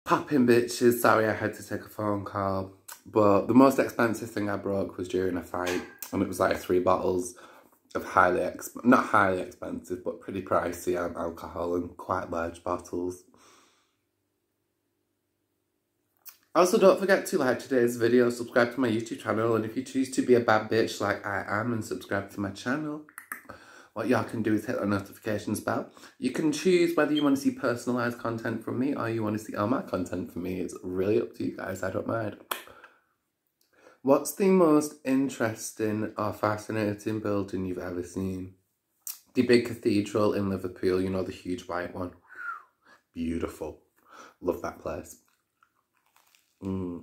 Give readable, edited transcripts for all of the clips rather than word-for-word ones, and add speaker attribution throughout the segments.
Speaker 1: Popping bitches, sorry I had to take a phone call. But the most expensive thing I broke was during a fight. And it was like 3 bottles of not highly expensive, but pretty pricey alcohol in quite large bottles. Also, don't forget to like today's video, subscribe to my YouTube channel, and if you choose to be a bad bitch like I am and subscribe to my channel, what y'all can do is hit the notifications bell. You can choose whether you want to see personalised content from me or you want to see all my content from me. It's really up to you guys, I don't mind. What's the most interesting or fascinating building you've ever seen? The big cathedral in Liverpool, you know, the huge white one. Beautiful. Love that place. I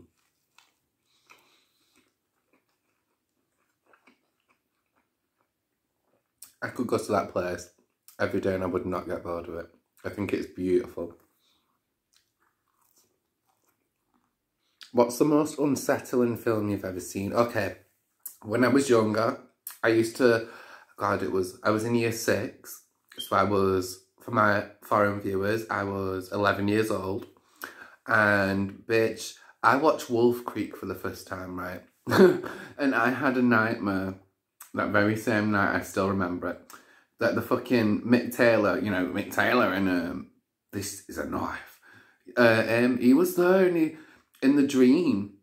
Speaker 1: could go to that place every day and I would not get bored of it. I think it's beautiful. What's the most unsettling film you've ever seen? Okay, when I was younger, I used to, I was in year 6. So for my foreign viewers, I was 11 years old. And bitch, I watched Wolf Creek for the first time, right? And I had a nightmare that very same night, I still remember it, that the fucking Mick Taylor, you know, Mick Taylor in This Is a Knife, he was there and in the dream,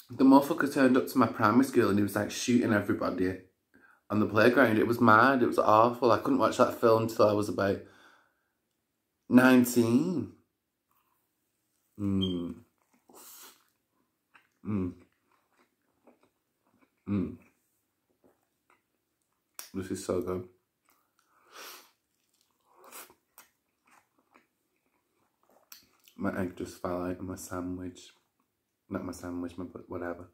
Speaker 1: the motherfucker turned up to my primary school and he was like shooting everybody on the playground. It was mad, it was awful. I couldn't watch that film until I was about 19. This is so good. My egg just fell out of my sandwich. Not my sandwich, but whatever.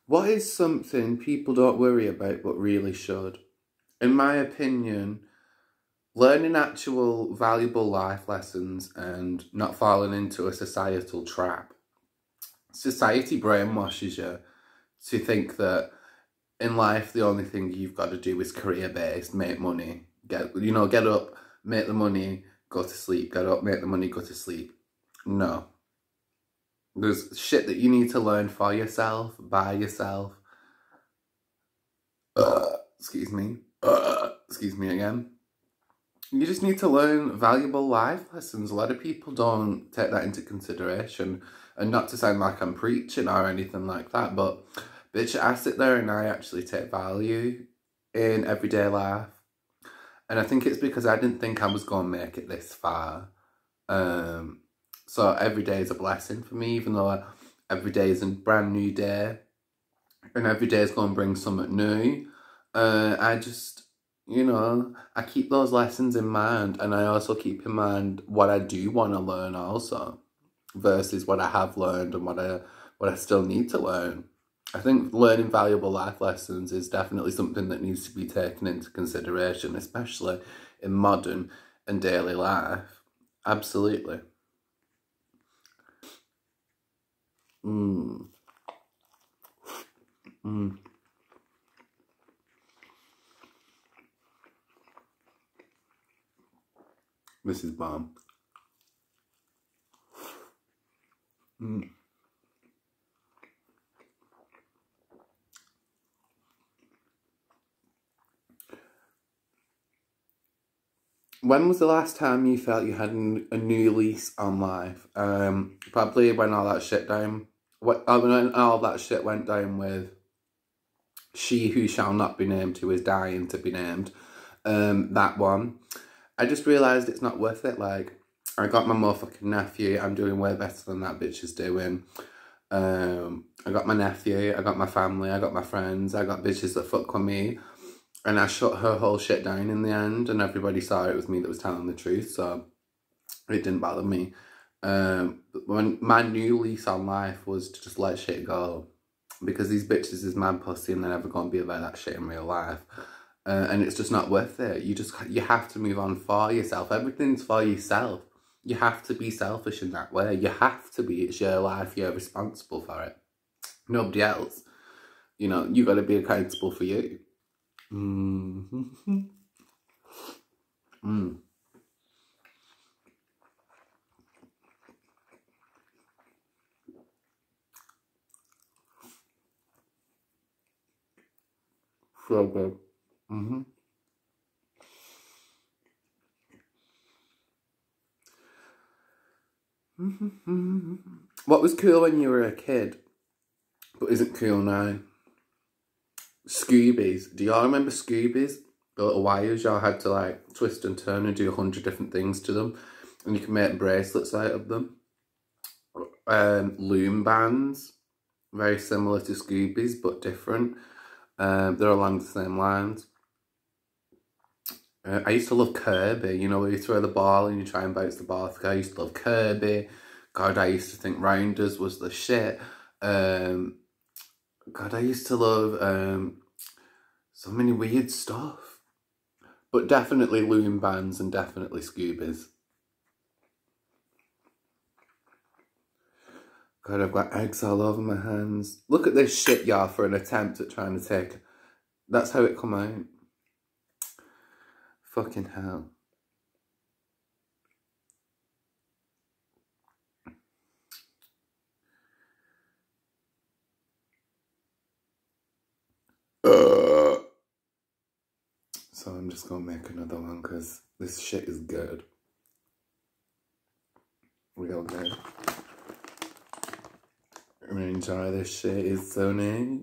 Speaker 1: What is something people don't worry about but really should? In my opinion, learning actual valuable life lessons and not falling into a societal trap. Society brainwashes you to think that in life the only thing you've got to do is career-based, make money, get up, make the money, go to sleep, get up, make the money, go to sleep. No. There's shit that you need to learn for yourself, by yourself. Excuse me again. You just need to learn valuable life lessons. A lot of people don't take that into consideration. And not to sound like I'm preaching or anything like that, but bitch, I sit there and I actually take value in everyday life. And I think it's because I didn't think I was going to make it this far. So every day is a blessing for me, even though every day is a brand new day. And every day is going to bring something new. I just, you know, I keep those lessons in mind. And I also keep in mind what I do want to learn also. Versus what I have learned and what I still need to learn. I think learning valuable life lessons is definitely something that needs to be taken into consideration, especially in modern and daily life. Absolutely. This is bomb. When was the last time you felt you had a new lease on life? Probably when all that shit down. When all that shit went down with She Who Shall Not Be Named, Who Is Dying to Be Named. That one. I just realised it's not worth it. Like, I got my motherfucking nephew. I'm doing way better than that bitch is doing. I got my nephew. I got my family. I got my friends. I got bitches that fuck with me. And I shut her whole shit down in the end. And everybody saw it was me that was telling the truth. So it didn't bother me. When my new lease on life was to just let shit go. Because these bitches is mad pussy and they're never going to be about that shit in real life. And it's just not worth it. You have to move on for yourself. Everything's for yourself. You have to be selfish in that way. You have to be. It's your life. You're responsible for it. Nobody else. You know, you got to be accountable for you. so good. Mm-hmm. Mm-hmm. What was cool when you were a kid, but isn't cool now? Scoobies. Do y'all remember Scoobies? The little wires y'all had to like twist and turn and do 100 different things to them. And you can make bracelets out of them. Loom bands. Very similar to Scoobies, but different. They're along the same lines. I used to love Kirby, you know, where you throw the ball and you try and bounce the ball. I used to love Kirby. God, I used to think Rounders was the shit. God, I used to love so many weird stuff. But definitely loom bands and definitely Scoobies. God, I've got eggs all over my hands. Look at this shit, y'all, for an attempt at trying to take... That's how it come out. Fucking hell. So I'm just gonna make another one because this shit is good. Real good. I'm gonna enjoy this shit. It's so nice.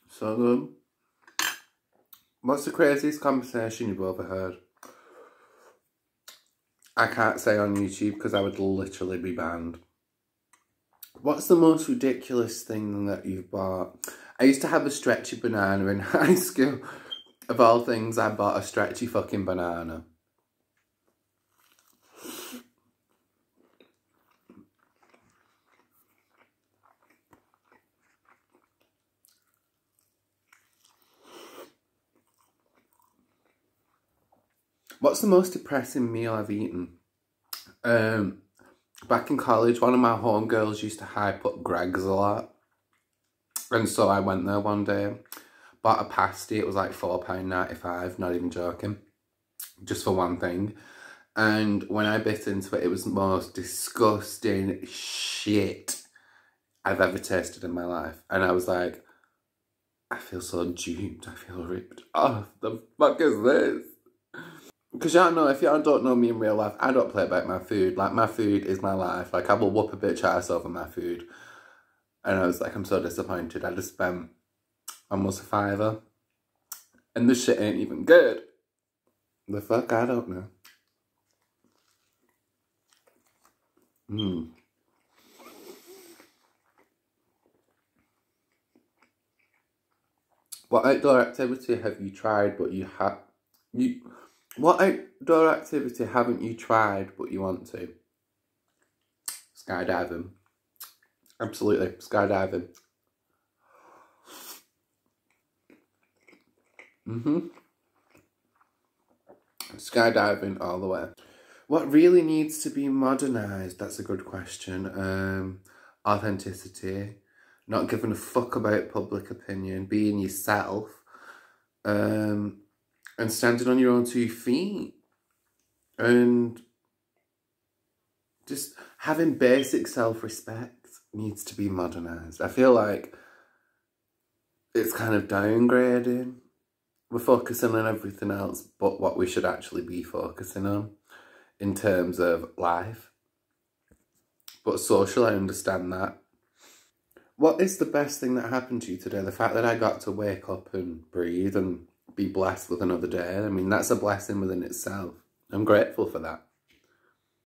Speaker 1: So good. What's the craziest conversation you've overheard? I can't say on YouTube because I would literally be banned. What's the most ridiculous thing that you've bought? I used to have a stretchy banana in high school. Of all things, I bought a stretchy fucking banana. What's the most depressing meal I've eaten? Back in college, one of my homegirls used to hype up Greggs a lot. And so I went there one day, bought a pasty. It was like £4.95, not even joking. Just for one thing. And when I bit into it, it was the most disgusting shit I've ever tasted in my life. And I was like, I feel so duped. I feel ripped off. The fuck is this? Because y'all know, if y'all don't know me in real life, I don't play about my food. Like, my food is my life. Like, I will whoop a bitch ass over my food. And I was like, I'm so disappointed. I just spent almost a £5. And this shit ain't even good. The fuck? I don't know. What outdoor activity have you tried but you have... What outdoor activity haven't you tried but you want to? Skydiving. Absolutely, skydiving. Skydiving all the way. What really needs to be modernised? That's a good question. Authenticity. Not giving a fuck about public opinion. Being yourself. And standing on your own 2 feet. And just having basic self-respect needs to be modernised. I feel like it's kind of downgrading. We're focusing on everything else but what we should actually be focusing on in terms of life. But social, I understand that. What is the best thing that happened to you today? The fact that I got to wake up and breathe and be blessed with another day. I mean, that's a blessing within itself. I'm grateful for that.